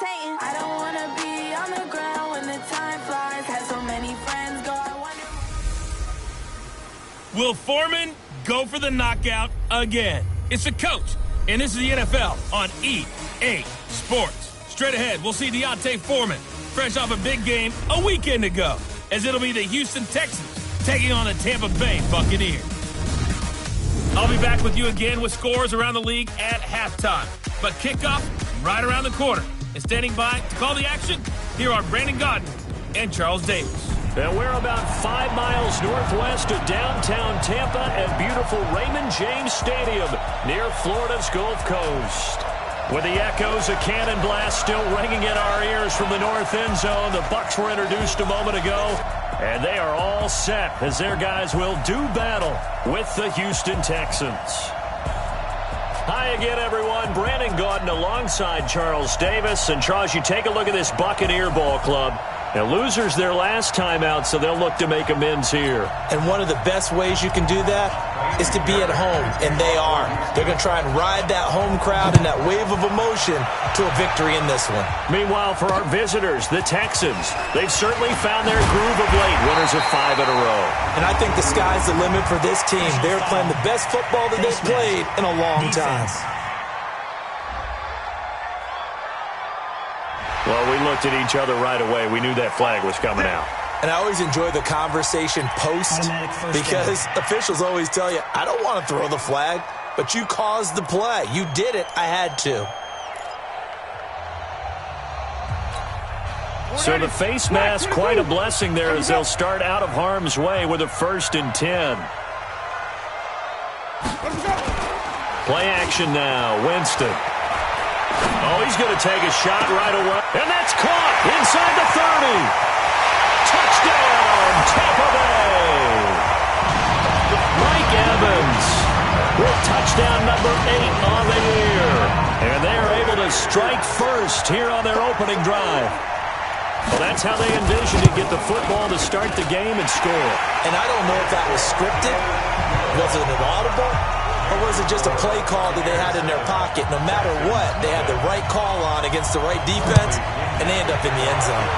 levitating. I don't wanna be on the ground when the time flies. Had so many friends go, I wonder. Will Foreman go for the knockout again? It's the coach, and this is the NFL on EA Sports. Straight ahead, we'll see Deontay Foreman, fresh off a big game a weekend ago, as it'll be the Houston Texans taking on the Tampa Bay Buccaneers. I'll be back with you again with scores around the league at halftime. But kickoff right around the corner. And standing by to call the action, here are Brandon Gaudin and Charles Davis. And we're about 5 miles northwest of downtown Tampa at beautiful Raymond James Stadium near Florida's Gulf Coast. With the echoes of cannon blast still ringing in our ears from the north end zone, the Bucs were introduced a moment ago, and they are all set as their guys will do battle with the Houston Texans. Hi again, everyone. Brandon Gaudin alongside Charles Davis. And Charles, you take a look at this Buccaneer ball club. Now, losers their last time out, so they'll look to make amends here. And one of the best ways you can do that is to be at home, and they are. They're going to try and ride that home crowd and that wave of emotion to a victory in this one. Meanwhile, for our visitors, the Texans, they've certainly found their groove of late, winners of 5 in a row. And I think the sky's the limit for this team. They're playing the best football that they've played in a long time. Well, we looked at each other right away. We knew that flag was coming out. And I always enjoy the conversation post because officials always tell you, I don't want to throw the flag, but you caused the play. You did it. I had to. So the face mask, quite a blessing there as they'll start out of harm's way with a 1st and 10. Play action now. Winston. Oh, he's going to take a shot right away. And that's caught inside the 30. Touchdown, Tampa Bay. Mike Evans with touchdown number 8 on the year. And they are able to strike first here on their opening drive. Well, that's how they envisioned to get the football to start the game and score. And I don't know if that was scripted. Was it an audible? Or was it just a play call that they had in their pocket? No matter what, they had the right call on against the right defense, and they end up in the end zone.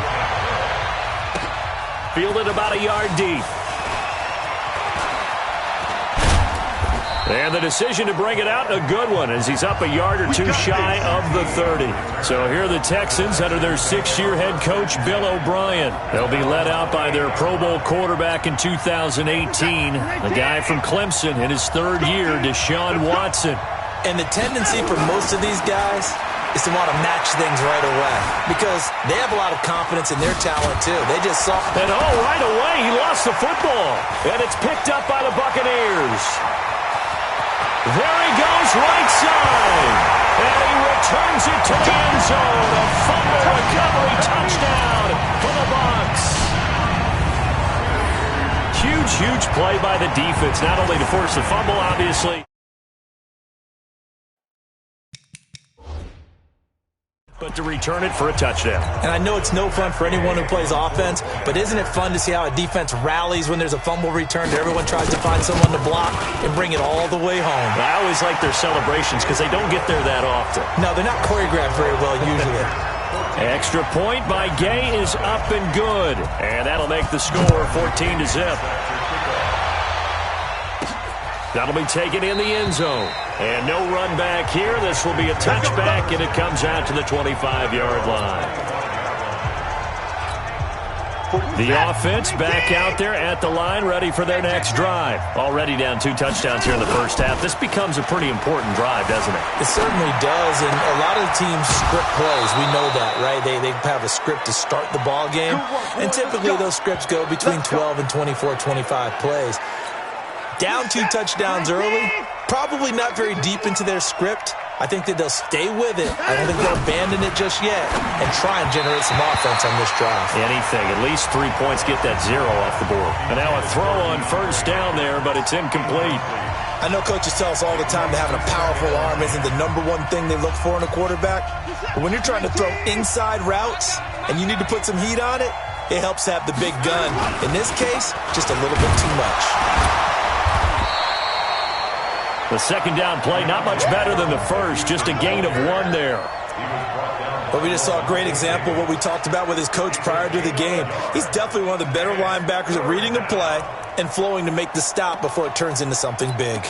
Fielded about a yard deep. And the decision to bring it out, a good one, as he's up a yard or two shy of the 30. So here are the Texans under their 6th-year head coach, Bill O'Brien. They'll be led out by their Pro Bowl quarterback in 2018, a guy from Clemson in his 3rd year, Deshaun Watson. And the tendency for most of these guys is to want to match things right away because they have a lot of confidence in their talent, too. They just saw... And right away, he lost the football. And it's picked up by the Buccaneers. There he goes, right side. And he returns it to the end zone. A fumble recovery touchdown for the Bucs. Huge play by the defense, not only to force the fumble, obviously, but to return it for a touchdown. And I know it's no fun for anyone who plays offense, but isn't it fun to see how a defense rallies when there's a fumble return? Everyone tries to find someone to block and bring it all the way home. I always like their celebrations because they don't get there that often. No, they're not choreographed very well usually. Extra point by Gay is up and good. And that'll make the score 14-0. That'll be taken in the end zone. And no run back here. This will be a touchback, and it comes out to the 25-yard line. The offense back out there at the line, ready for their next drive. Already down 2 touchdowns here in the first half. This becomes a pretty important drive, doesn't it? It certainly does, and a lot of the teams script plays. We know that, right? They have a script to start the ball game, and typically those scripts go between 12 and 24, 25 plays. Down 2 touchdowns early, probably not very deep into their script. I think that they'll stay with it. I don't think they'll abandon it just yet and try and generate some offense on this drive. Anything. At least 3 points, get that 0 off the board. And now a throw on first down there, but it's incomplete. I know coaches tell us all the time that having a powerful arm isn't the #1 thing they look for in a quarterback. But when you're trying to throw inside routes and you need to put some heat on it, it helps to have the big gun. In this case, just a little bit too much. The second down play, not much better than the first, just a gain of 1 there. But we just saw a great example of what we talked about with his coach prior to the game. He's definitely one of the better linebackers at reading a play and flowing to make the stop before it turns into something big.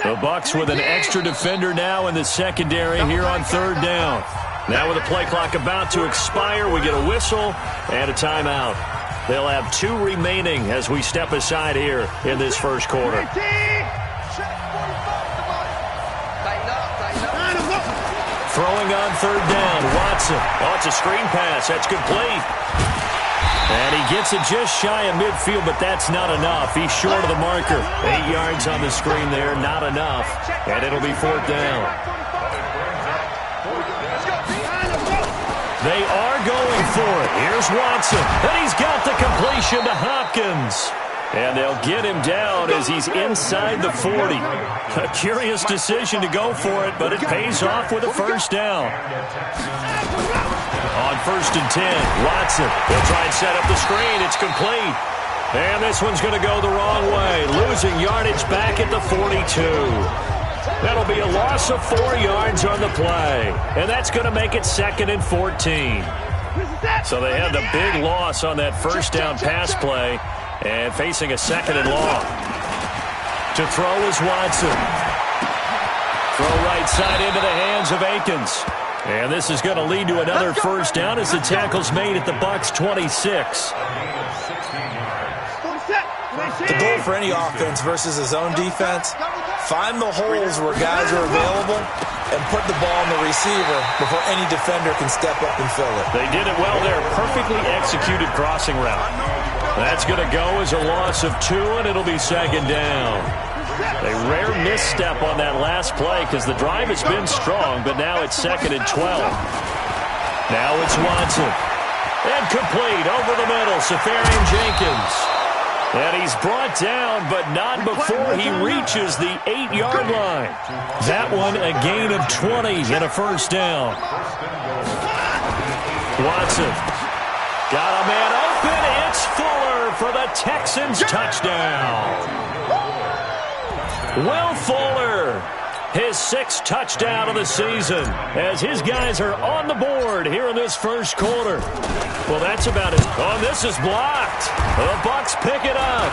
The Bucs with an extra defender now in the secondary here on third down. Now with the play clock about to expire, we get a whistle and a timeout. They'll have 2 remaining as we step aside here in this first quarter. Throwing on third down, Watson. Oh, it's a screen pass. That's complete. And he gets it just shy of midfield, but that's not enough. He's short of the marker. 8 yards on the screen there, not enough. And it'll be fourth down. They are going for it. Here's Watson. And he's got the completion to Hopkins. And they'll get him down as he's inside the 40. A curious decision to go for it, but it pays off with a first down. On first and 10, Watson will try and set up the screen. It's complete. And this one's going to go the wrong way. Losing yardage back at the 42. That'll be a loss of 4 yards on the play. And that's going to make it 2nd and 14. So they had a big loss on that first down pass play. And facing a 2nd and long. To throw is Watson. Throw right side into the hands of Akins. And this is going to lead to another first down as the tackle's made at the Bucs 26. The goal for any offense versus a zone defense, find the holes where guys are available and put the ball on the receiver before any defender can step up and fill it. They did it well there. Perfectly executed crossing route. That's going to go as a loss of 2, and it'll be 2nd down. A rare misstep on that last play because the drive has been strong, but now it's 2nd and 12. Now it's Watson. And complete over the middle, Safarian Jenkins. And he's brought down, but not before he reaches the 8-yard line. That one a gain of 20 and a first down. Watson got a man open. It's Fuller for the Texans touchdown. Will Fuller, his 6th touchdown of the season, as his guys are on the board here in this first quarter. Well, that's about it. Oh, this is blocked. The Bucs pick it up.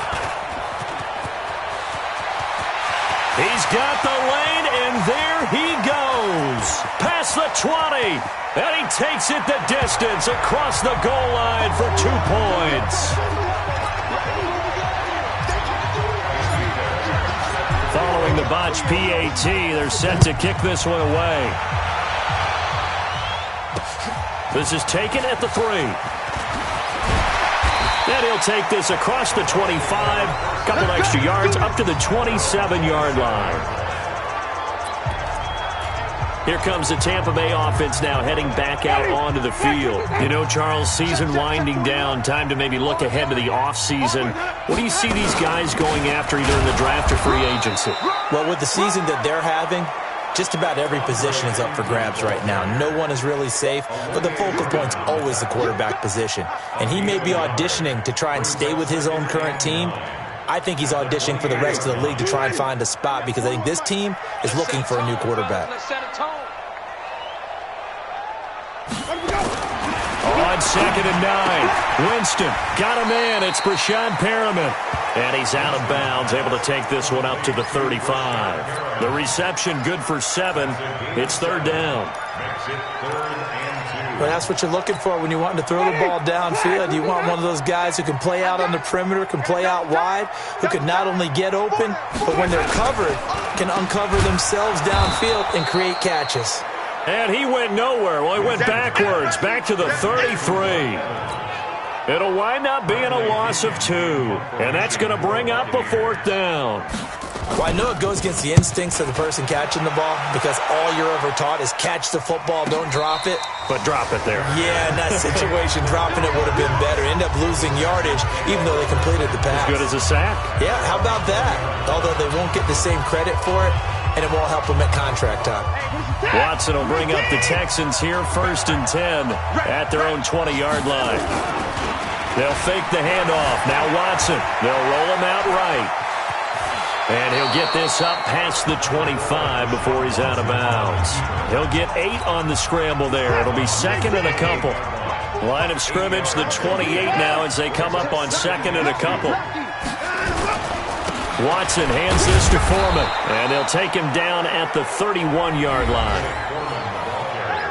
He's got the lane, and there he goes. Past the 20, and he takes it the distance across the goal line for 2 points. Following the botch PAT, they're set to kick this one away. This is taken at the 3. And he'll take this across the 25, couple extra yards, up to the 27-yard line. Here comes the Tampa Bay offense now heading back out onto the field. You know, Charles, season winding down, time to maybe look ahead to the offseason. What do you see these guys going after either in the draft or free agency? Well, with the season that they're having, just about every position is up for grabs right now. No one is really safe, but the focal point's always the quarterback position. And he may be auditioning to try and stay with his own current team. I think he's auditioning for the rest of the league to try and find a spot because I think this team is looking for a new quarterback. On 2nd and 9, Winston got a man. It's Brashad Perriman. And he's out of bounds, able to take this one up to the 35. The reception good for 7. It's third down. Well, that's what you're looking for when you want to throw the ball downfield. You want one of those guys who can play out on the perimeter, can play out wide, who can not only get open, but when they're covered, can uncover themselves downfield and create catches. And he went nowhere. Well, he went backwards, back to the 33. It'll wind up being a loss of 2. And that's going to bring up a fourth down. Well, I know it goes against the instincts of the person catching the ball because all you're ever taught is catch the football, don't drop it. But drop it there. Yeah, in that situation, dropping it would have been better. End up losing yardage, even though they completed the pass. As good as a sack. Yeah, how about that? Although they won't get the same credit for it, and it won't help him at contract time. Watson will bring up the Texans here, 1st and 10 at their own 20-yard line. They'll fake the handoff. Now Watson. They'll roll him out right. And he'll get this up past the 25 before he's out of bounds. He'll get 8 on the scramble there. It'll be 2nd and a couple. Line of scrimmage, the 28 now as they come up on 2nd and a couple. Watson hands this to Foreman, and they'll take him down at the 31-yard line.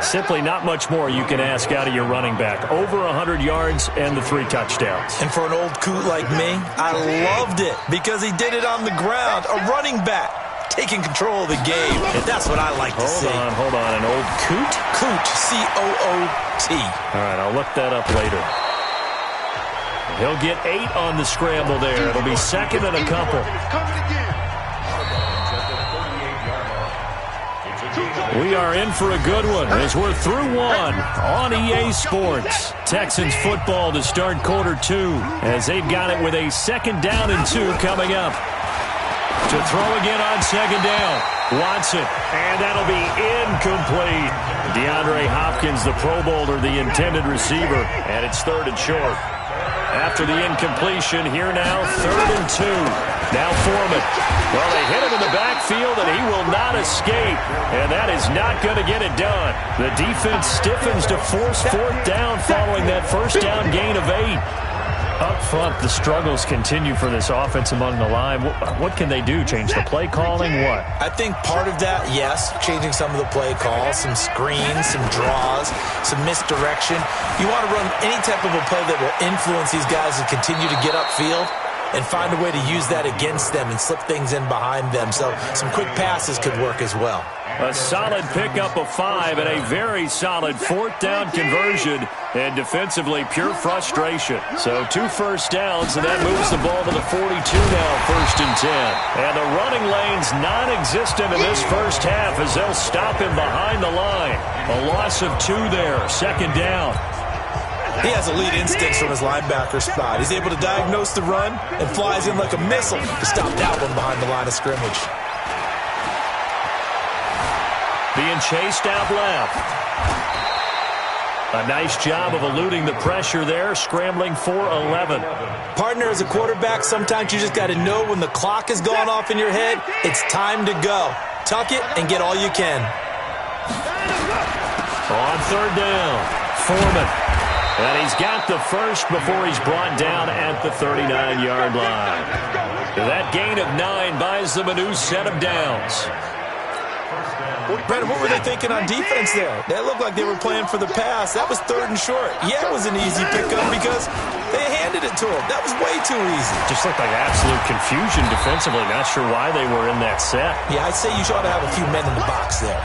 Simply not much more you can ask out of your running back. Over 100 yards and the 3 touchdowns. And for an old coot like me, I loved it because he did it on the ground. A running back taking control of the game. And that's what I like to see. Hold on. An old coot? Coot. C-O-O-T. All right, I'll look that up later. He'll get 8 on the scramble there. It'll be 2nd and a couple. We are in for a good one as we're through one on EA Sports. Texans football to start quarter 2 as they've got it with a 2nd down and 2 coming up. To throw again on 2nd down. Watson, and that'll be incomplete. DeAndre Hopkins, the Pro Bowler, the intended receiver, and it's 3rd and short. After the incompletion, here now, 3rd and 2. Now Foreman. Well, they hit him in the backfield, and he will not escape. And that is not going to get it done. The defense stiffens to force 4th down following that 1st down gain of 8. Up front, the struggles continue for this offense among the line. What can they do? Change the play calling? What? I think part of that, yes, changing some of the play calls, some screens, some draws, some misdirection. You want to run any type of a play that will influence these guys to continue to get upfield and find a way to use that against them and slip things in behind them. So some quick passes could work as well. A solid pickup of 5 and a very solid 4th down conversion, and defensively pure frustration. So 2 first downs, and that moves the ball to the 42 now, 1st and 10. And the running lane's non-existent in this first half as they'll stop him behind the line. A loss of 2 there, 2nd down. He has elite instincts from his linebacker spot. He's able to diagnose the run and flies in like a missile to stop that one behind the line of scrimmage. Being chased out left. A nice job of eluding the pressure there, scrambling for 11. Partner, as a quarterback, sometimes you just got to know when the clock has gone off in your head, it's time to go. Tuck it and get all you can. On 3rd down, Foreman. And he's got the first before he's brought down at the 39-yard line. That gain of 9 buys them a new set of downs. Brandon, what were they thinking on defense there? They looked like they were playing for the pass. That was 3rd and short. Yeah, it was an easy pickup because they handed it to him. That was way too easy. Just looked like absolute confusion defensively. Not sure why they were in that set. Yeah, I'd say you ought to have a few men in the box there.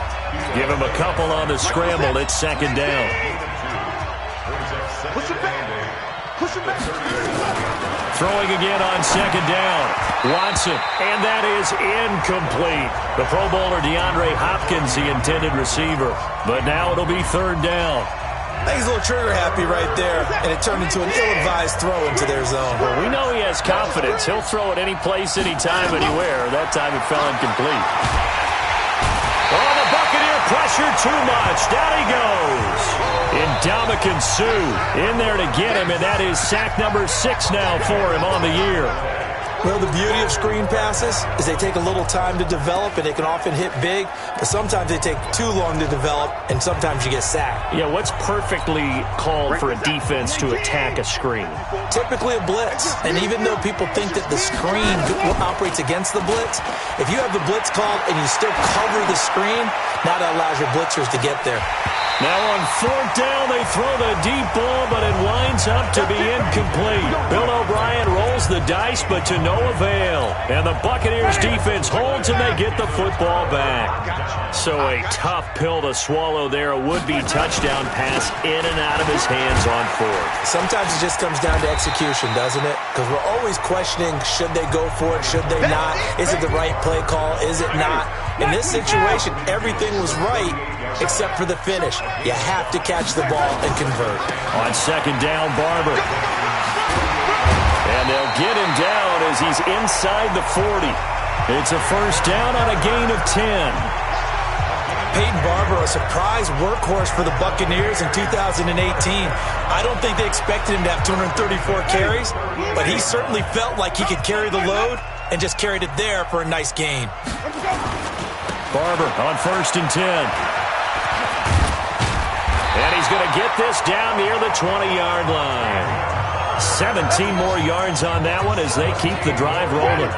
Give him a couple on the scramble. It's 2nd down. Throwing again on 2nd down. Watson, and that is incomplete. The Pro Bowler DeAndre Hopkins, the intended receiver. But now it'll be 3rd down. I think he's a little trigger happy right there, and it turned into an ill-advised throw into their zone. Well, we know he has confidence. He'll throw it any place, anytime, anywhere. That time it fell incomplete. Oh, the Buccaneer pressure too much. Down he goes. Ndamukong Suh in there to get him, and that is sack number 6 now for him on the year. Well, the beauty of screen passes is they take a little time to develop, and they can often hit big, but sometimes they take too long to develop, and sometimes you get sacked. Yeah, what's perfectly called for a defense to attack a screen? Typically a blitz, and even though people think that the screen operates against the blitz, if you have the blitz called and you still cover the screen, now that allows your blitzers to get there. Now on 4th down, they throw the deep ball, but it winds up to be incomplete. Bill O'Brien rolls the dice, but to no avail. And the Buccaneers defense holds, and they get the football back. So a tough pill to swallow there. A would-be touchdown pass in and out of his hands on 4th. Sometimes it just comes down to execution, doesn't it? Because we're always questioning, should they go for it, should they not? Is it the right play call, is it not? In this situation, everything was right, except for the finish. You have to catch the ball and convert. On 2nd down, Barber. And they'll get him down as he's inside the 40. It's a first down on a gain of 10. Peyton Barber, a surprise workhorse for the Buccaneers in 2018. I don't think they expected him to have 234 carries, but he certainly felt like he could carry the load and just carried it there for a nice gain. Barber on first and 10. And he's going to get this down near the 20-yard line. 17 more yards on that one as they keep the drive rolling.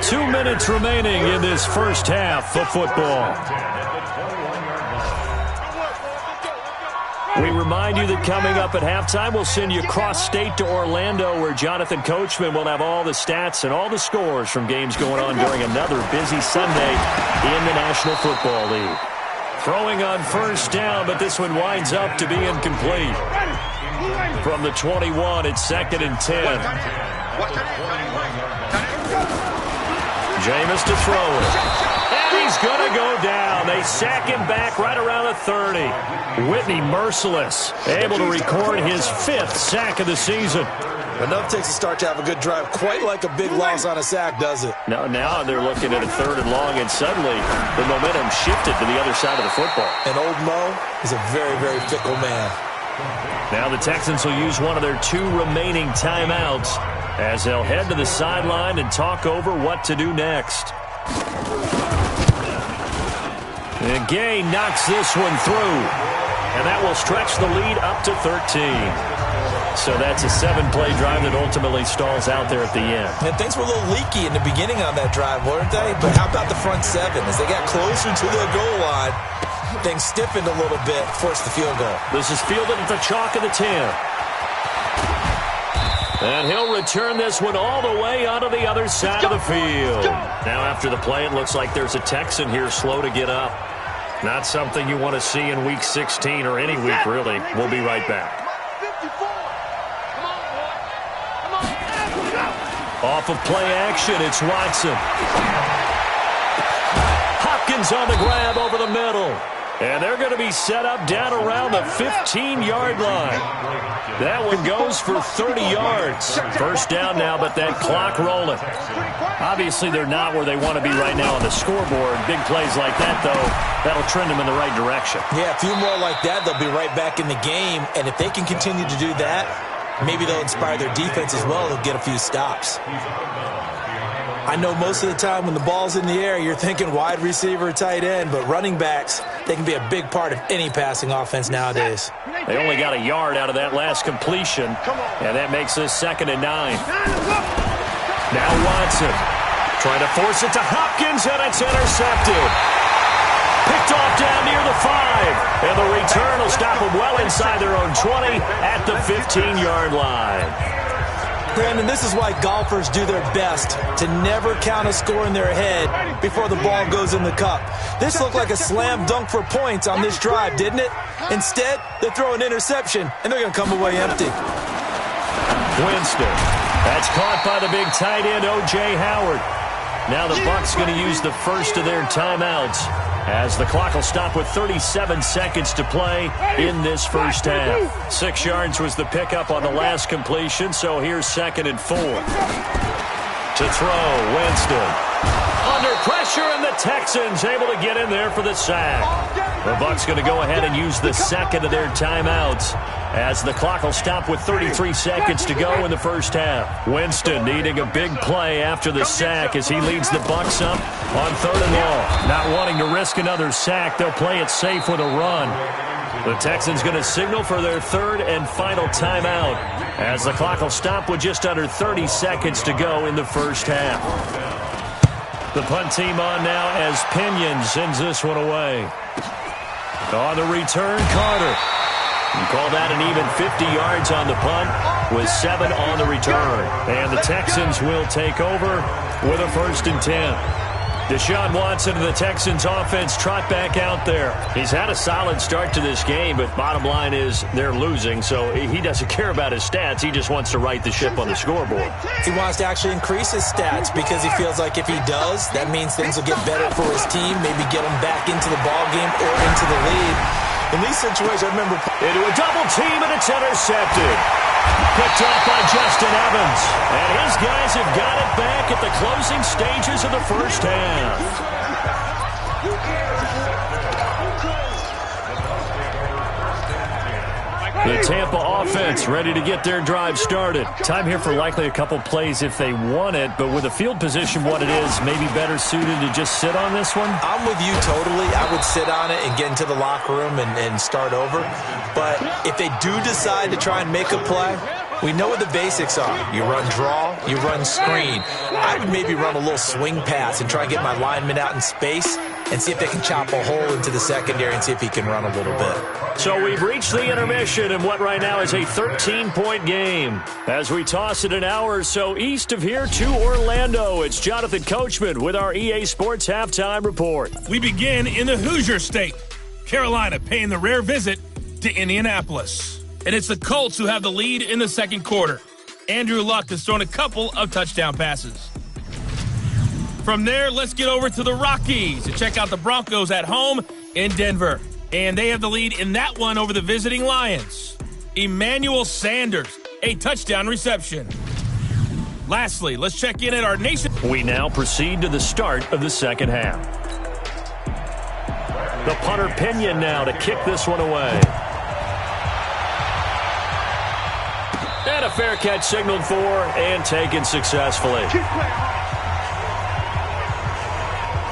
2 minutes remaining in this first half of football. We remind you that coming up at halftime, we'll send you cross-state to Orlando, where Jonathan Coachman will have all the stats and all the scores from games going on during another busy Sunday in the National Football League. Throwing on first down, but this one winds up to be incomplete. From the 21, it's second and 10. Jameis to throw it. And he's going to go down. They sack him back right around the 30. Whitney Merciless, able to record his 5th sack of the season. Enough takes a start to have a good drive. Quite like a big loss on a sack, does it? Now they're looking at a 3rd and long, and suddenly the momentum shifted to the other side of the football. And old Mo is a very, very fickle man. Now the Texans will use one of their 2 remaining timeouts as they'll head to the sideline and talk over what to do next. And Gay knocks this one through, and that will stretch the lead up to 13. So that's a 7-play drive that ultimately stalls out there at the end. And things were a little leaky in the beginning on that drive, weren't they? But how about the front 7? As they got closer to the goal line, things stiffened a little bit, forced the field goal. This is fielded at the chalk of the 10. And he'll return this one all the way onto the other side of the field. Now after the play, it looks like there's a Texan here slow to get up. Not something you want to see in Week 16 or any week, really. We'll be right back. Off of play action, it's Watson. Hopkins on the grab over the middle. And they're going to be set up down around the 15-yard line. That one goes for 30 yards. First down now, but that clock rolling. Obviously, they're not where they want to be right now on the scoreboard. Big plays like that, though, that'll trend them in the right direction. Yeah, a few more like that, they'll be right back in the game. And if they can continue to do that, maybe they'll inspire their defense as well. They'll get a few stops. I know most of the time when the ball's in the air, you're thinking wide receiver, tight end, but running backs, they can be a big part of any passing offense nowadays. They only got a yard out of that last completion, and that makes this 2nd and 9. Now Watson trying to force it to Hopkins, and it's intercepted. Picked off down near the 5, and the return will stop them well inside their own 20 at the 15-yard line. Brandon, this is why golfers do their best to never count a score in their head before the ball goes in the cup. This looked like a slam dunk for points on this drive, didn't it? Instead, they throw an interception, and they're going to come away empty. Winston. That's caught by the big tight end, O.J. Howard. Now the Bucs going to use the first of their timeouts as the clock will stop with 37 seconds to play in this first half. 6 yards was the pickup on the last completion, so here's 2nd and 4. To throw, Winston. Under pressure, and the Texans able to get in there for the sack. The Bucs going to go ahead and use the second of their timeouts as the clock will stop with 33 seconds to go in the first half. Winston needing a big play after the sack as he leads the Bucs up on 3rd and long. Not wanting to risk another sack, they'll play it safe with a run. The Texans going to signal for their 3rd and final timeout as the clock will stop with just under 30 seconds to go in the first half. The punt team on now as Pinion sends this one away. On the return, Carter. You call that an even 50 yards on the punt with 7 on the return. And the Texans will take over with a 1st and 10. Deshaun Watson of the Texans offense trot back out there. He's had a solid start to this game, but bottom line is they're losing, so he doesn't care about his stats. He just wants to right the ship on the scoreboard. He wants to actually increase his stats because he feels like if he does, that means things will get better for his team, maybe get him back into the ball game or into the lead. In these situations, I remember... Into a double team, and it's intercepted. Picked off by Justin Evans. And his guys have got it back at the closing stages of the first half. The Tampa offense ready to get their drive started. Time here for likely a couple plays if they want it, but with the field position what it is, maybe better suited to just sit on this one? I'm with you totally. I would sit on it and get into the locker room and start over. But if they do decide to try and make a play, we know what the basics are. You run draw, you run screen. I would maybe run a little swing pass and try and get my lineman out in space and see if they can chop a hole into the secondary and see if he can run a little bit. So we've reached the intermission in what right now is a 13-point game. As we toss it an hour or so east of here to Orlando, it's Jonathan Coachman with our EA Sports Halftime Report. We begin in the Hoosier State. Carolina paying the rare visit to Indianapolis. And it's the Colts who have the lead in the second quarter. Andrew Luck has thrown a couple of touchdown passes. From there, let's get over to the Rockies and check out the Broncos at home in Denver. And they have the lead in that one over the visiting Lions. Emmanuel Sanders, a touchdown reception. Lastly, let's check in at our nation. We now proceed to the start of the second half. The punter Pinion now to kick this one away. And a fair catch signaled for and taken successfully.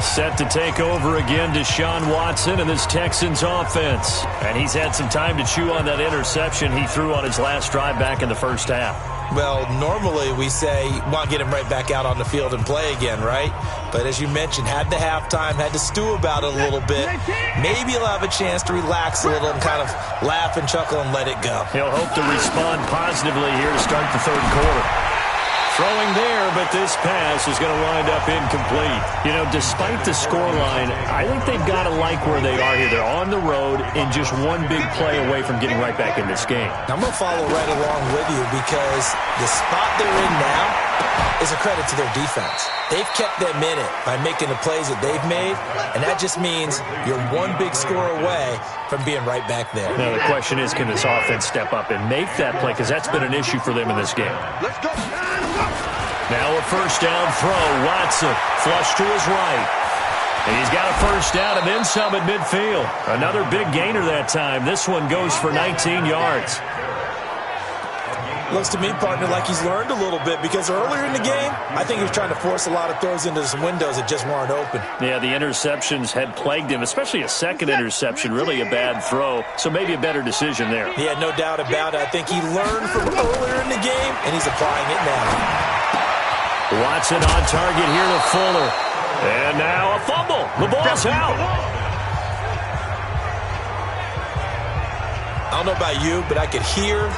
Set to take over again, Deshaun Watson and this Texans offense. And he's had some time to chew on that interception he threw on his last drive back in the first half. Well, normally we say, want to get him right back out on the field and play again, right? But as you mentioned, had the halftime, had to stew about it a little bit. Maybe he'll have a chance to relax a little and kind of laugh and chuckle and let it go. He'll hope to respond positively here to start the third quarter. Throwing there, but this pass is going to wind up incomplete. You know, despite the scoreline, I think they've got to like where they are here. They're on the road and just one big play away from getting right back in this game. I'm going to follow right along with you because the spot they're in now is a credit to their defense. They've kept them in it by making the plays that they've made, and that just means you're one big score away from being right back there. Now, the question is, can this offense step up and make that play? Because that's been an issue for them in this game. Let's go. Now a first down throw. Watson flush to his right. And he's got a first down and then some at midfield. Another big gainer that time. This one goes for 19 yards. Looks to me, partner, like he's learned a little bit because earlier in the game, I think he was trying to force a lot of throws into some windows that just weren't open. Yeah, the interceptions had plagued him, especially a second interception, really a bad throw. So maybe a better decision there. Yeah, no doubt about it. I think he learned from earlier in the game, and he's applying it now. Watson on target here to Fuller. And now a fumble. The ball's out. I don't know about you, but I could hear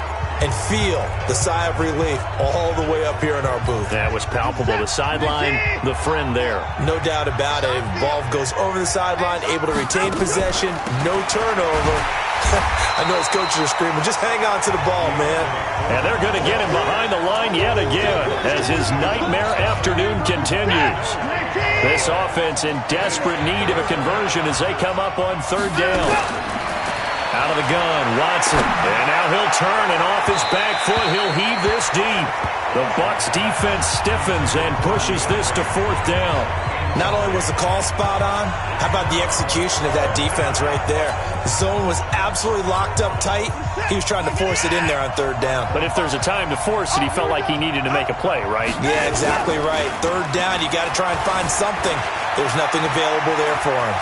and feel the sigh of relief all the way up here in our booth. That was palpable. The sideline, the friend there. No doubt about it. Ball goes over the sideline, able to retain possession, no turnover. I know his coaches are screaming, just hang on to the ball, man. And they're going to get him behind the line yet again as his nightmare afternoon continues. This offense in desperate need of a conversion as they come up on third down. Out of the gun, Watson. And now he'll turn, and off his back foot, he'll heave this deep. The Bucs defense stiffens and pushes this to fourth down. Not only was the call spot on, how about the execution of that defense right there? The zone was absolutely locked up tight. He was trying to force it in there on third down. But if there's a time to force it, he felt like he needed to make a play, right? Yeah, exactly right. Third down, you got to try and find something. There's nothing available there for him.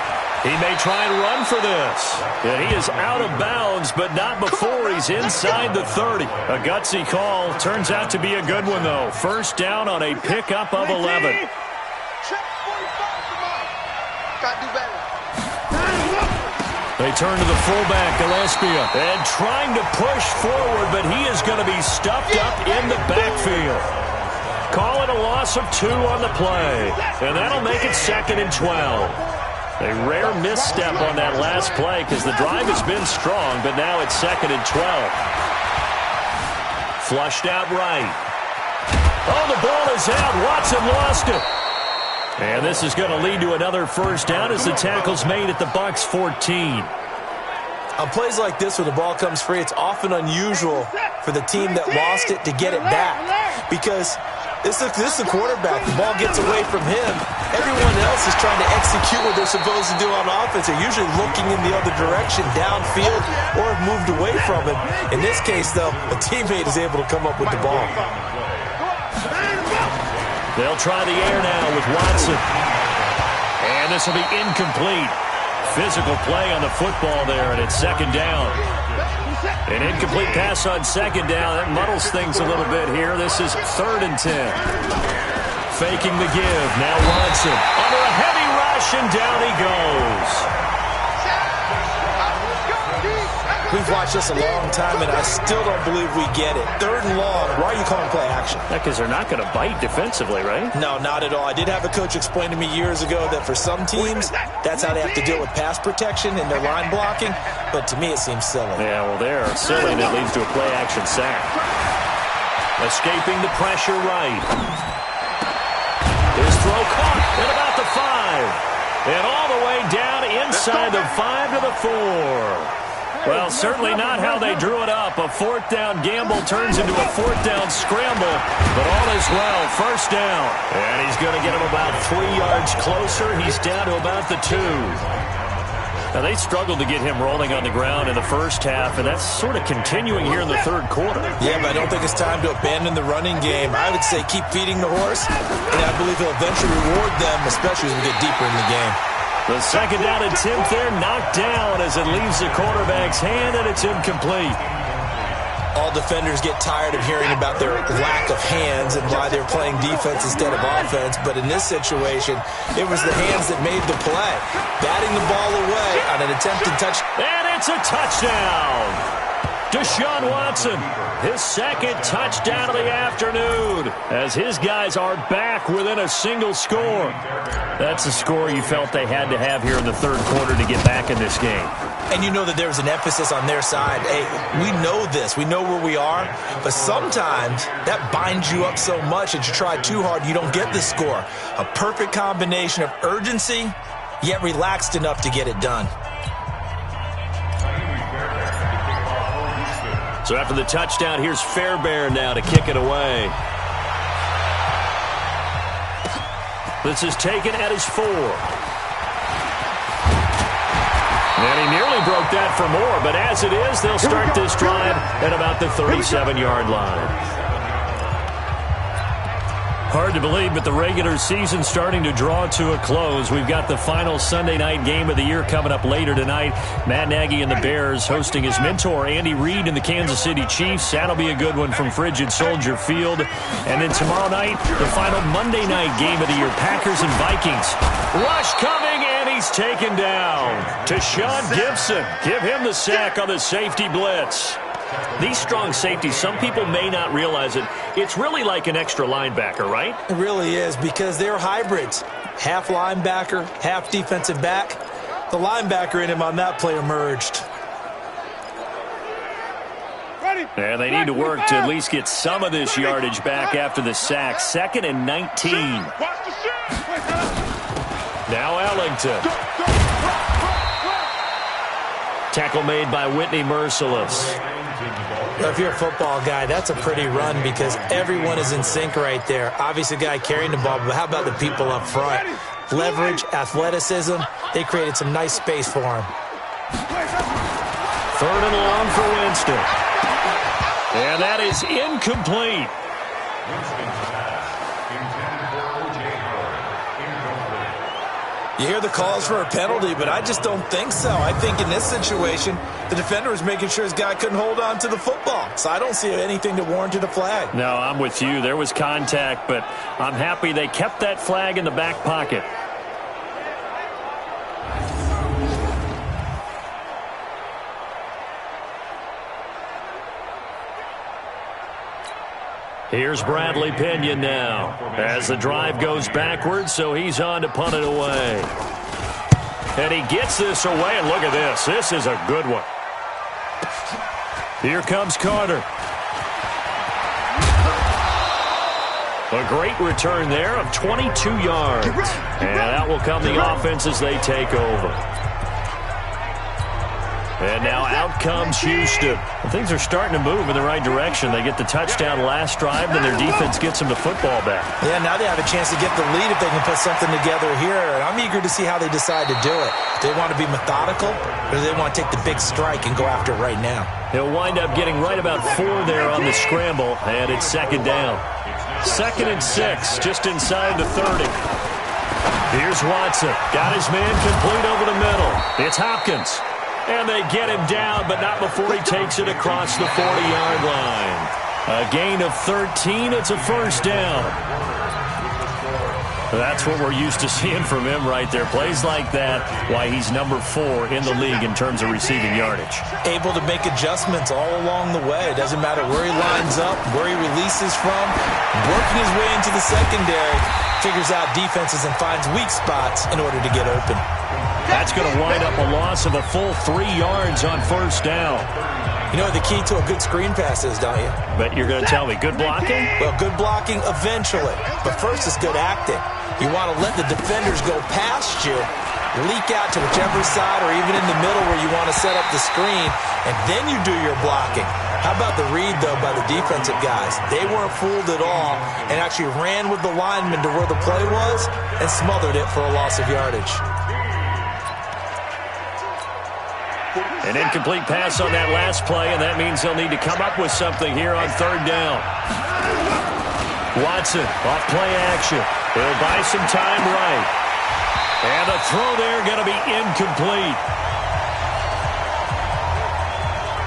He may try and run for this. And he is out of bounds, but not before he's inside the 30. A gutsy call. Turns out to be a good one, though. First down on a pickup of 11. They turn to the fullback, Gillespie, and trying to push forward, but he is going to be stuffed up in the backfield. Call it a loss of 2 on the play, and that'll make it 2nd and 12. A rare misstep on that last play because the drive has been strong, but now it's 2nd and 12. Flushed out right. Oh, the ball is out. Watson lost it. And this is going to lead to another first down as the tackle's made at the Bucs 14. On plays like this, when the ball comes free, it's often unusual for the team that lost it to get it back. Because this is the quarterback. The ball gets away from him. Everyone else is trying to execute what they're supposed to do on offense. They're usually looking in the other direction, downfield, or have moved away from him. In this case, though, a teammate is able to come up with the ball. They'll try the air now with Watson. And this will be incomplete. Physical play on the football there, and it's second down. An incomplete pass on second down. That muddles things a little bit here. This is 3rd and 10. Faking the give. Now Watson under a heavy rush, and down he goes. We've watched this a long time, and I still don't believe we get it. 3rd and long. Why are you calling play action? Because they're not going to bite defensively, right? No, not at all. I did have a coach explain to me years ago that for some teams, that's how they have to deal with pass protection and their line blocking. But to me, it seems silly. Yeah, well, they're silly, and it leads to a play action sack. Escaping the pressure right. His throw caught at about the 5. And all the way down inside the 5 to the 4. Well, certainly not how they drew it up. A 4th down gamble turns into a 4th down scramble. But all is well. First down. And he's going to get him about 3 yards closer. He's down to about the 2. Now, they struggled to get him rolling on the ground in the first half, and that's sort of continuing here in the 3rd quarter. Yeah, but I don't think it's time to abandon the running game. I would say keep feeding the horse, and I believe he'll eventually reward them, especially as we get deeper in the game. The second down attempt there knocked down as it leaves the quarterback's hand, and it's incomplete. All defenders get tired of hearing about their lack of hands and why they're playing defense instead of offense. But in this situation, it was the hands that made the play. Batting the ball away on an attempted touch. And it's a touchdown. Deshaun Watson, his 2nd touchdown of the afternoon, as his guys are back within a single score. That's a score you felt they had to have here in the 3rd quarter to get back in this game. And you know that there was an emphasis on their side. Hey, we know this. We know where we are. But sometimes that binds you up so much that you try too hard, you don't get the score. A perfect combination of urgency, yet relaxed enough to get it done. So after the touchdown, here's Fairbairn now to kick it away. This is taken at his 4. And he nearly broke that for more, but as it is, they'll start this drive at about the 37-yard line. Hard to believe, but the regular season's starting to draw to a close. We've got the final Sunday night game of the year coming up later tonight. Matt Nagy and the Bears hosting his mentor, Andy Reid, and the Kansas City Chiefs. That'll be a good one from Frigid Soldier Field. And then tomorrow night, the final Monday night game of the year, Packers and Vikings. Rush coming, and he's taken down. Tashawn Gibson, give him the sack on the safety blitz. These strong safeties, some people may not realize it. It's really like an extra linebacker, right? It really is, because they're hybrids. Half linebacker, half defensive back. The linebacker in him on that play emerged. And they need to work to at least get some of this yardage back after the sack. 2nd and 19. Now Ellington. Tackle made by Whitney Merciless. If you're a football guy, that's a pretty run because everyone is in sync right there. Obviously, the guy carrying the ball, but how about the people up front? Leverage, athleticism, they created some nice space for him. 3rd and long for Winston. And that is incomplete. You hear the calls for a penalty, but I just don't think so. I think in this situation, the defender was making sure his guy couldn't hold on to the football. So I don't see anything that warranted a flag. No, I'm with you. There was contact, but I'm happy they kept that flag in the back pocket. Here's Bradley Pinion now as the drive goes backwards, so he's on to punt it away. And he gets this away, and look at this. This is a good one. Here comes Carter. A great return there of 22 yards. And that will come the offense as they take over. And now out comes Houston. Things are starting to move in the right direction. They get the touchdown last drive, then their defense gets them the football back. Yeah, now they have a chance to get the lead if they can put something together here. And I'm eager to see how they decide to do it. Do they want to be methodical, or do they want to take the big strike and go after it right now? He'll wind up getting right about 4 there on the scramble, and it's second down. 2nd and 6, just inside the 30. Here's Watson. Got his man complete over the middle. It's Hopkins. And they get him down, but not before he takes it across the 40-yard line. A gain of 13. It's a first down. That's what we're used to seeing from him right there. Plays like that, why he's number 4 in the league in terms of receiving yardage. Able to make adjustments all along the way. Doesn't matter where he lines up, where he releases from. Working his way into the secondary. Figures out defenses and finds weak spots in order to get open. That's going to wind up a loss of a full 3 yards on first down. You know what the key to a good screen pass is, don't you? But you're going to tell me, good blocking? Well, good blocking eventually. But first it's good acting. You want to let the defenders go past you, leak out to whichever side or even in the middle where you want to set up the screen, and then you do your blocking. How about the read, though, by the defensive guys? They weren't fooled at all and actually ran with the lineman to where the play was and smothered it for a loss of yardage. An incomplete pass on that last play, and that means they'll need to come up with something here on third down. Watson off play action. He'll buy some time right. And the throw there going to be incomplete.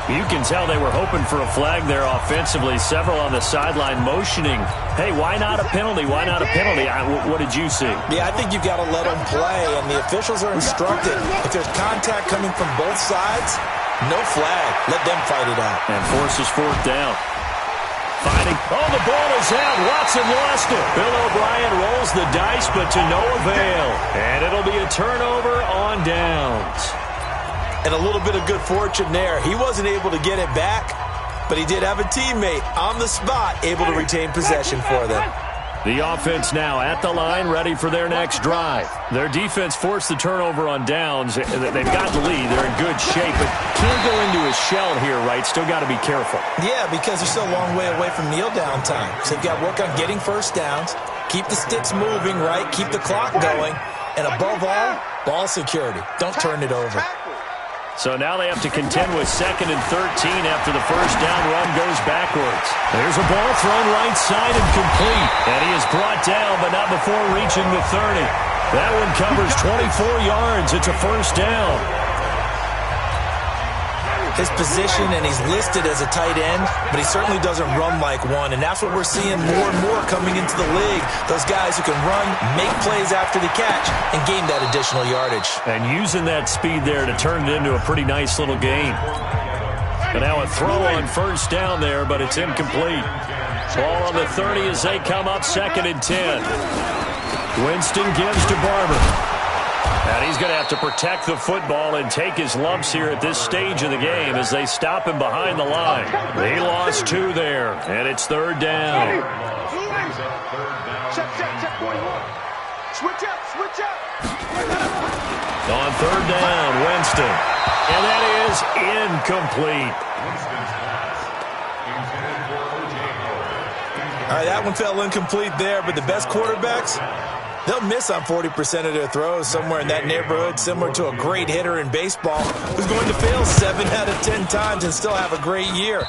You can tell they were hoping for a flag there offensively. Several on the sideline motioning, hey, why not a penalty? Why not a penalty? What did you see? Yeah, I think you've got to let them play, and the officials are instructed. If there's contact coming from both sides, no flag. Let them fight it out. And forces fourth down. Fighting. Oh, the ball is out. Watson lost it. Bill O'Brien rolls the dice, but to no avail. And it'll be a turnover on downs. And a little bit of good fortune there. He wasn't able to get it back, but he did have a teammate on the spot able to retain possession for them. The offense now at the line, ready for their next drive. Their defense forced the turnover on downs. They've got the lead. They're in good shape, but can't go into a shell here, right? Still got to be careful. Yeah, because they're still a long way away from kneel down time. So they've got to work on getting first downs, keep the sticks moving, right? Keep the clock going, and above all, ball security. Don't turn it over. So now they have to contend with 2nd and 13 after the first down run goes backwards. There's a ball thrown right side and complete. And he is brought down, but not before reaching the 30. That one covers 24 yards. It's a first down. His position, and he's listed as a tight end, but he certainly doesn't run like one, and that's what we're seeing more and more coming into the league. Those guys who can run, make plays after the catch, and gain that additional yardage. And using that speed there to turn it into a pretty nice little gain. And now a throw on first down there, but it's incomplete. Ball on the 30 as they come up 2nd and 10. Winston gives to Barber. And he's going to have to protect the football and take his lumps here at this stage of the game as they stop him behind the line. He lost 2 there, and it's third down. On third down, Winston. And that is incomplete. All right, that one fell incomplete there, but the best quarterbacks, they'll miss on 40% of their throws, somewhere in that neighborhood, similar to a great hitter in baseball who's going to fail 7 out of 10 times and still have a great year.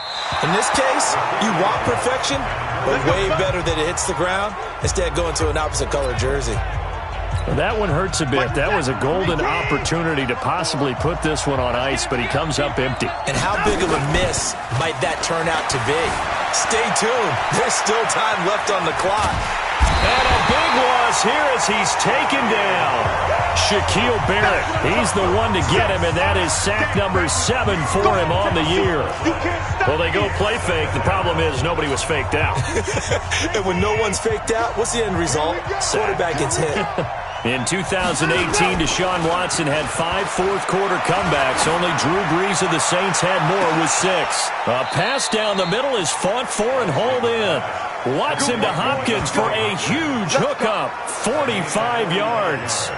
In this case, you want perfection, but way better that it hits the ground instead of going to an opposite color jersey. Well, that one hurts a bit. That was a golden opportunity to possibly put this one on ice, but he comes up empty. And how big of a miss might that turn out to be? Stay tuned. There's still time left on the clock. And a big loss here as he's taken down. Shaquille Barrett, he's the one to get him, and that is sack number 7 for him on the year. Well, they go play fake. The problem is nobody was faked out. And when no one's faked out, what's the end result? Quarterback gets hit. In 2018, Deshaun Watson had 5 fourth-quarter comebacks. Only Drew Brees of the Saints had more with 6. A pass down the middle is fought for and hauled in. Watson to Hopkins for a huge hookup, 45 yards.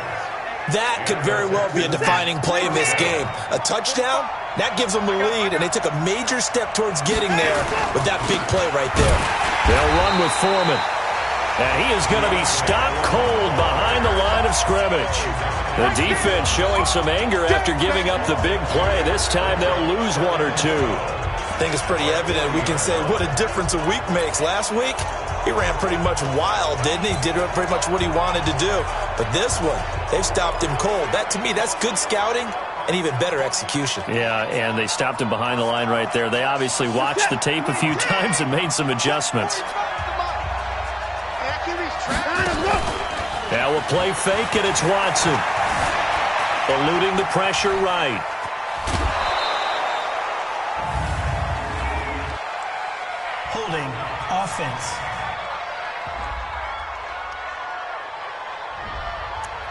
That could very well be a defining play in this game. A touchdown, that gives them the lead, and they took a major step towards getting there with that big play right there. They'll run with Foreman. And he is going to be stopped cold behind the line of scrimmage. The defense showing some anger after giving up the big play. This time they'll lose one or two. I think it's pretty evident. We can say what a difference a week makes. Last week, he ran pretty much wild, didn't he? Did pretty much what he wanted to do. But this one, they've stopped him cold. That, to me, that's good scouting and even better execution. Yeah, and they stopped him behind the line right there. They obviously watched the tape a few times and made some adjustments. Now a play fake, and it's Watson. Eluding the pressure right. Holding offense.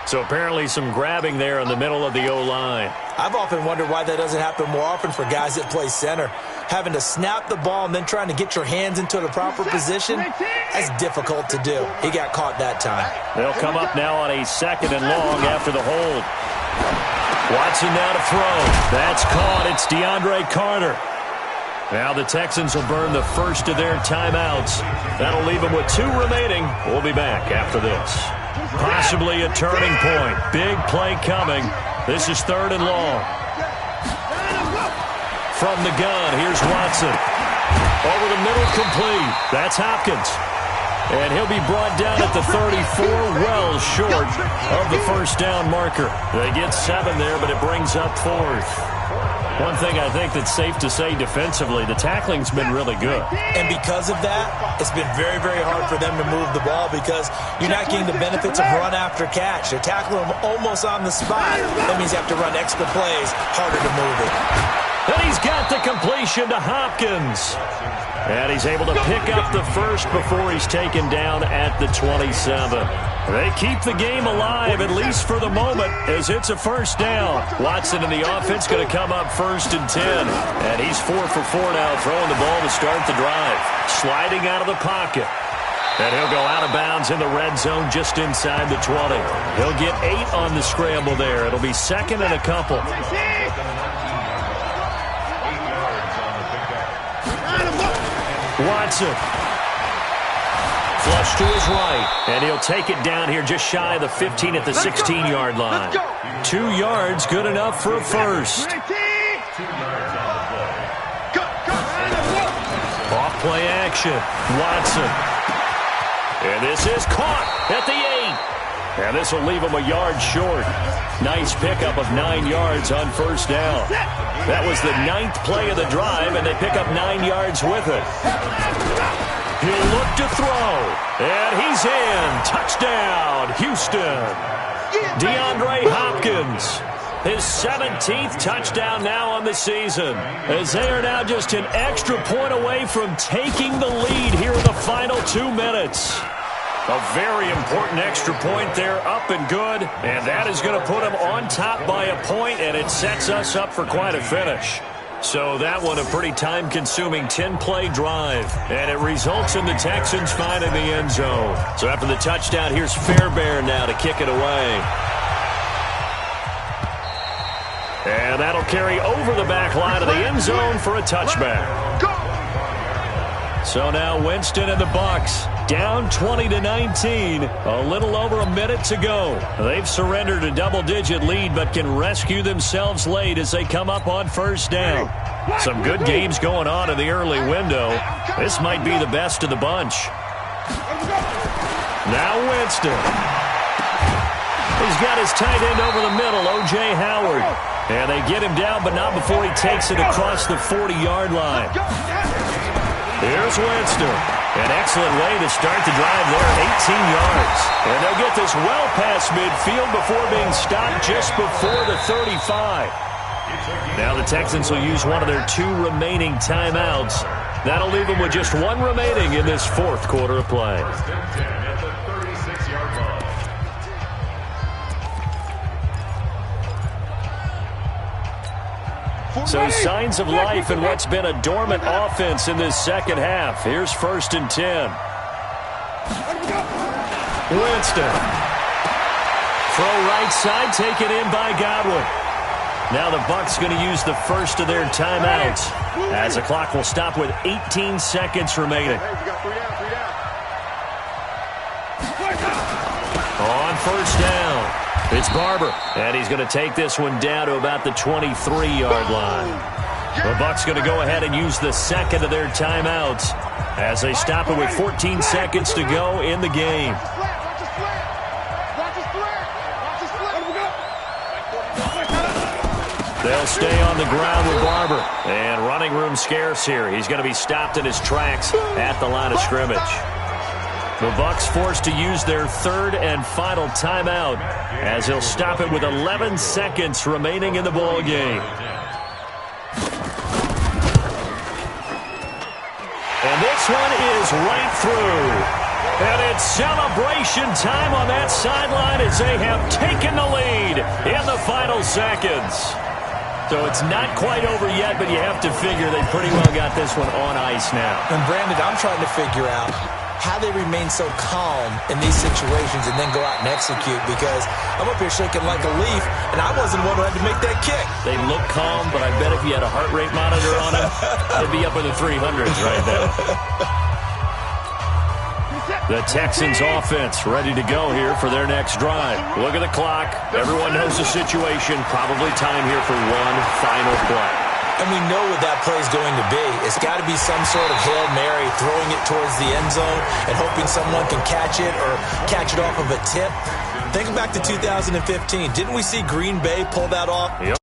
So apparently some grabbing there in the middle of the O-line. I've often wondered why that doesn't happen more often for guys that play center. Having to snap the ball and then trying to get your hands into the proper position, that's difficult to do. He got caught that time. They'll come up now on a 2nd and long after the hold. Watson now to throw. That's caught. It's DeAndre Carter. Now the Texans will burn the first of their timeouts. That'll leave them with 2 remaining. We'll be back after this. Possibly a turning point. Big play coming. This is 3rd and long. From the gun, here's Watson. Over the middle, complete. That's Hopkins. And he'll be brought down at the 34, well short of the first down marker. They get 7 there, but it brings up 4th. One thing I think that's safe to say defensively, the tackling's been really good. And because of that, it's been very, very hard for them to move the ball because you're not getting the benefits of run after catch. They're tackling them almost on the spot. That means you have to run extra plays, harder to move it. And he's got the completion to Hopkins. And he's able to pick up the first before he's taken down at the 27. They keep the game alive, at least for the moment, as it's a first down. Watson and the offense going to come up 1st and 10. And he's 4 for 4 now, throwing the ball to start the drive. Sliding out of the pocket. And he'll go out of bounds in the red zone just inside the 20. He'll get 8 on the scramble there. It'll be 2nd and a couple. Watson. Flush to his right. And he'll take it down here just shy of the 15 at the 16-yard line. 2 yards, good enough for a first. Off play action. Watson. And this is caught at the 8. And this will leave him a yard short. Nice pickup of 9 yards on first down. That was the 9th play of the drive, and they pick up 9 yards with it. He'll look to throw, and he's in. Touchdown, Houston. DeAndre Hopkins, his 17th touchdown now on the season, as they are now just an extra point away from taking the lead here in the final 2 minutes. A very important extra point there, up and good, and that is going to put them on top by a point, and it sets us up for quite a finish. So that one a pretty time-consuming 10-play drive, and it results in the Texans finding the end zone. So after the touchdown, here's Fairbairn now to kick it away. And that'll carry over the back line of the end zone for a touchback. So now Winston and the Bucs down 20-19. A little over a minute to go. They've surrendered a double-digit lead but can rescue themselves late as they come up on first down. Some good games going on in the early window. This might be the best of the bunch. Now Winston. He's got his tight end over the middle, O.J. Howard. And they get him down, but not before he takes it across the 40-yard line. Here's Winston. An excellent way to start the drive there, 18 yards. And they'll get this well past midfield before being stopped just before the 35. Now the Texans will use one of their 2 remaining timeouts. That'll leave them with just 1 remaining in this 4th quarter of play. So signs of life in what's been a dormant offense in this second half. Here's 1st and 10. Winston. Throw right side, taken in by Godwin. Now the Bucs going to use the first of their timeouts as the clock will stop with 18 seconds remaining. On first down, it's Barber, and he's going to take this one down to about the 23-yard line. The Bucs going to go ahead and use the second of their timeouts as they stop it with 14 seconds to go in the game. They'll stay on the ground with Barber. And running room scarce here. He's going to be stopped in his tracks at the line of scrimmage. The Bucs forced to use their third and final timeout as he'll stop it with 11 seconds remaining in the ball game. And this one is right through. And it's celebration time on that sideline as they have taken the lead in the final seconds. So it's not quite over yet, but you have to figure they pretty well got this one on ice now. And Brandon, I'm trying to figure out how they remain so calm in these situations and then go out and execute, because I'm up here shaking like a leaf, and I wasn't one who had to make that kick. They look calm, but I bet if you had a heart rate monitor on them, they'd be up in the 300s right now. The Texans offense ready to go here for their next drive. Look at the clock. Everyone knows the situation. Probably time here for one final play. And we know what that play is going to be. It's got to be some sort of Hail Mary, throwing it towards the end zone and hoping someone can catch it or catch it off of a tip. Think back to 2015. Didn't we see Green Bay pull that off? Yep.